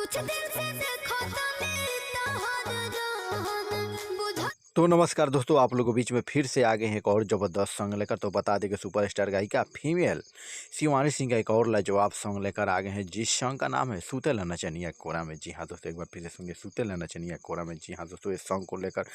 कुछ दिल से देखो तो लेता हर जान बुझा। तो नमस्कार दोस्तों, आप लोगों के बीच में फिर से आ गए हैं एक और ज़बरदस्त सॉन्ग लेकर। तो बता दें कि सुपरस्टार गायिका फीमेल शिवानी सिंह का एक और लाजवाब सॉन्ग लेकर आ गए हैं, जिस सॉन्ग का नाम है सुतेला नचनिया कोरा में। जी हाँ दोस्तों, एक बार फिर से सुनिए, सुतेला नचनिया कोरा में। जी हाँ दोस्तों, इस सॉन्ग को लेकर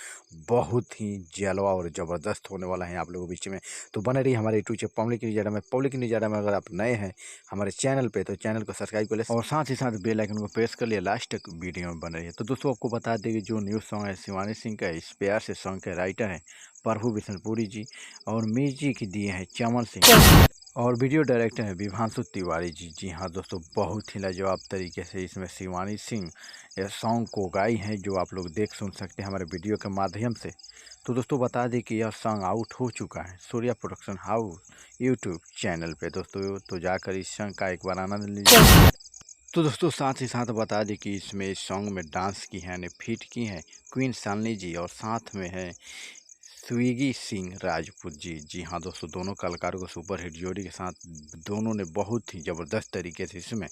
बहुत ही जलवा और ज़बरदस्त होने वाला है आप लोगों के बीच में। तो बने रही हमारे यूट्यूब चैनल पब्लिक न्यूज़ में अगर आप नए हैं हमारे चैनल पे तो चैनल को सब्सक्राइब कर ले और साथ ही साथ बेल आइकन को प्रेस कर लिए। लास्ट तक वीडियो में बन रही है। तो दोस्तों आपको बता दें कि जो न्यू सॉन्ग है शिवानी सिंह का, इस प्यार से सॉन्ग के राइटर हैं प्रभु बिशनपुरी जी और म्यूजिक दिए हैं चमन सिंह और वीडियो डायरेक्टर है विभांशु तिवारी जी। जी हाँ दोस्तों, बहुत ही लाजवाब तरीके से इसमें शिवानी सिंह ये सॉन्ग को गाई हैं, जो आप लोग देख सुन सकते हैं हमारे वीडियो के माध्यम से। तो दोस्तों बता दें कि यह सॉन्ग आउट हो चुका है Surya production house YouTube channel पे दोस्तों, तो जाकर इस सॉन्ग का एक बार आनंद लीजिए। तो दोस्तों साथ ही साथ बता दें कि इसमें इस सॉन्ग में डांस की है, फीट की हैं क्वीन शालिनी जी और साथ में है स्विगी सिंह राजपूत जी। जी हाँ दोस्तों, दोनों कलाकारों को सुपर हिट जोड़ी के साथ दोनों ने बहुत ही ज़बरदस्त तरीके से इसमें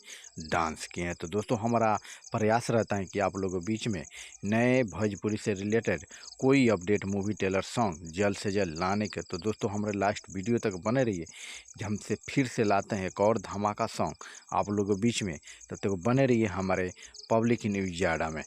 डांस किए हैं। तो दोस्तों हमारा प्रयास रहता है कि आप लोगों के बीच में नए भोजपुरी से रिलेटेड कोई अपडेट मूवी टेलर सॉन्ग जल्द से जल्द लाने के। तो दोस्तों हमारे लास्ट वीडियो तक बने रहिए, हमसे फिर से लाते हैं एक और धमाका सॉन्ग आप लोगों के बीच में। तब तक बने रहिए हमारे पब्लिक न्यूज़ में।